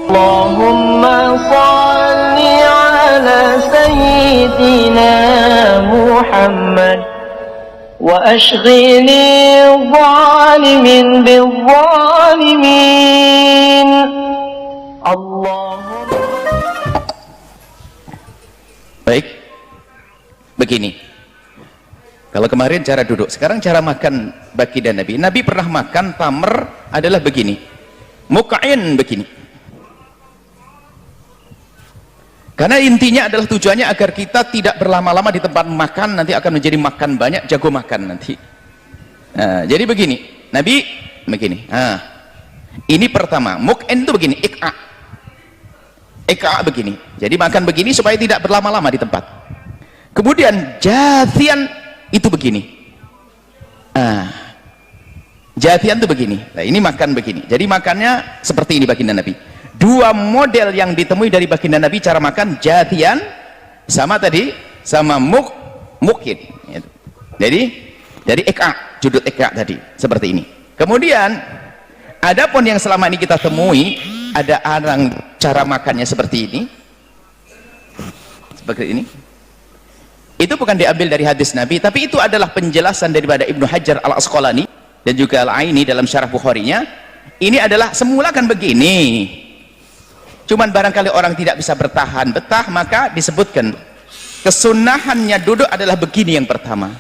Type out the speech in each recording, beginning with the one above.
Allahumma salli ala sayyidina Muhammad wa ashghili zalimin bizzalimin. Allahumma. Baik, begini. Kalau kemarin cara duduk, sekarang cara makan baginda Nabi. Nabi pernah makan tamr adalah begini, muka'in begini. Karena intinya adalah tujuannya agar kita tidak berlama-lama di tempat makan, nanti akan menjadi makan banyak, jago makan nanti. Nah, jadi begini, Nabi begini. Nah, ini pertama, muk'in itu begini, ik'a begini. Jadi makan begini supaya tidak berlama-lama di tempat. Kemudian jathian itu begini. Nah, jathian itu begini. Nah, ini makan begini. Jadi makannya seperti ini baginda Nabi. Dua model yang ditemui dari baginda Nabi cara makan, jathian sama tadi, sama muk'in. Jadi dari ik'a, judul ik'a tadi seperti ini. Kemudian adapun yang selama ini kita temui, ada orang cara makannya seperti ini, seperti ini. Itu bukan diambil dari hadis Nabi, tapi itu adalah penjelasan daripada Ibnu Hajar al-Asqalani dan juga Al-Aini dalam syarah Bukharinya. Ini adalah semula kan begini, cuman barangkali orang tidak bisa bertahan betah, maka disebutkan kesunahannya duduk adalah begini. Yang pertama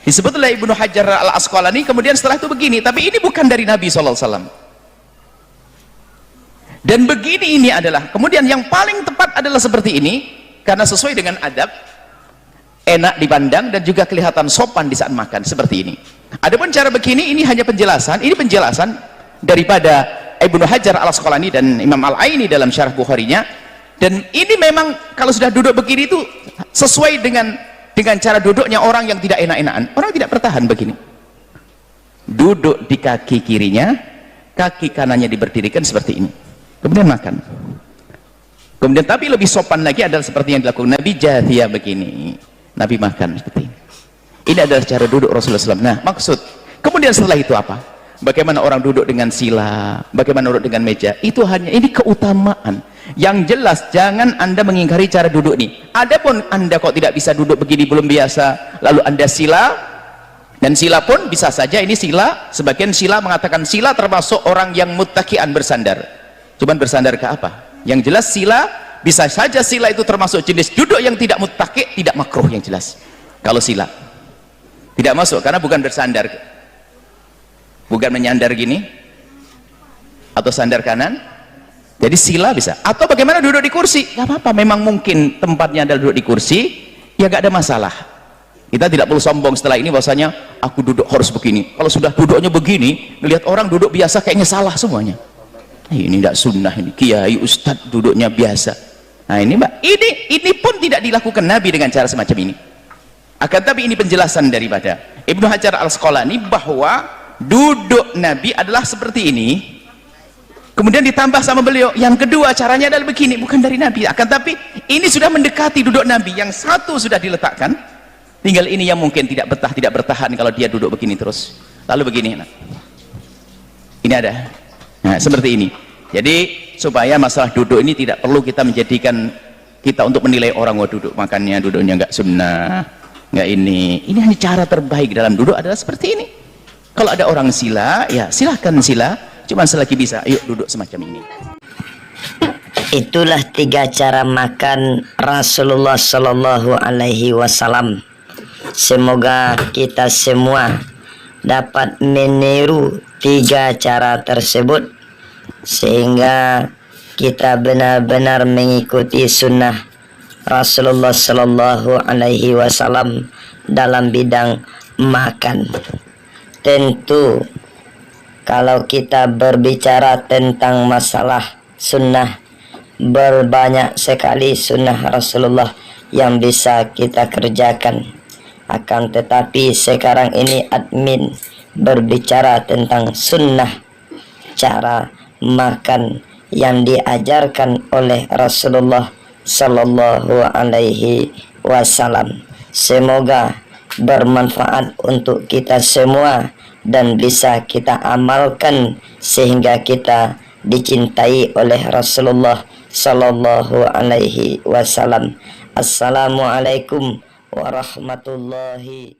disebut oleh Ibnu Hajar al-Asqalani, kemudian setelah itu begini, tapi ini bukan dari Nabi SAW. Dan begini ini adalah, kemudian yang paling tepat adalah seperti ini, karena sesuai dengan adab, enak dipandang dan juga kelihatan sopan di saat makan seperti ini. Adapun cara begini, ini hanya penjelasan, ini penjelasan daripada Ibnu Hajar al-Asqalani dan Imam Al-Aini dalam syarah Bukharinya. Dan ini memang kalau sudah duduk begini itu sesuai dengan cara duduknya orang yang tidak enak-enakan. Orang tidak bertahan begini, duduk di kaki kirinya, kaki kanannya diberdirikan seperti ini, kemudian makan. Kemudian tapi lebih sopan lagi adalah seperti yang dilakukan Nabi, jathia begini, Nabi makan seperti ini. Ini adalah cara duduk Rasulullah SAW. Nah, maksud kemudian setelah itu apa? Bagaimana orang duduk dengan sila, bagaimana duduk dengan meja, itu hanya ini keutamaan. Yang jelas jangan Anda mengingkari cara duduk ini. Adapun Anda kok tidak bisa duduk begini, belum biasa, lalu Anda sila, dan sila pun bisa saja ini sila, sebagian sila mengatakan sila termasuk orang yang muttaki'an, bersandar. Cuman bersandar ke apa? Yang jelas sila, bisa saja sila itu termasuk jenis duduk yang tidak muttaki', tidak makruh yang jelas. Kalau sila tidak masuk, karena bukan bersandar, bukan menyandar gini atau sandar kanan. Jadi sila bisa. Atau bagaimana duduk di kursi, gak apa-apa, memang mungkin tempatnya adalah duduk di kursi, ya gak ada masalah. Kita tidak perlu sombong setelah ini bahwasanya aku duduk harus begini. Kalau sudah duduknya begini, ngelihat orang duduk biasa kayaknya salah semuanya. Ini tidak sunnah, ini kiai ustadz duduknya biasa. Nah ini mbak, ini pun tidak dilakukan Nabi dengan cara semacam ini. Akan tapi ini penjelasan daripada Ibnu Hajar al-Asqalani bahwa duduk Nabi adalah seperti ini. Kemudian ditambah sama beliau, yang kedua caranya adalah begini, bukan dari Nabi. Akan tapi ini sudah mendekati duduk Nabi. Yang satu sudah diletakkan, tinggal ini yang mungkin tidak betah, tidak bertahan kalau dia duduk begini terus. Lalu begini, nah. Ini ada, nah seperti ini. Jadi supaya masalah duduk ini tidak perlu kita menjadikan kita untuk menilai orang, wah duduk makannya duduknya nggak sunnah, nggak ini hanya cara terbaik dalam duduk adalah seperti ini. Kalau ada orang sila, ya silahkan sila, cuma selagi bisa, yuk duduk semacam ini. Itulah 3 cara makan Rasulullah Shallallahu Alaihi Wasallam. Semoga kita semua dapat meniru 3 cara tersebut, sehingga kita benar-benar mengikuti sunnah Rasulullah Shallallahu Alaihi Wasallam dalam bidang makan. Tentu kalau kita berbicara tentang masalah sunnah, berbanyak sekali sunnah Rasulullah yang bisa kita kerjakan. Akan tetapi sekarang ini admin berbicara tentang sunnah cara makan yang diajarkan oleh Rasulullah Sallallahu Alaihi Wasallam. Semoga bermanfaat untuk kita semua dan bisa kita amalkan sehingga kita dicintai oleh Rasulullah sallallahu alaihi wasallam. Assalamualaikum warahmatullahi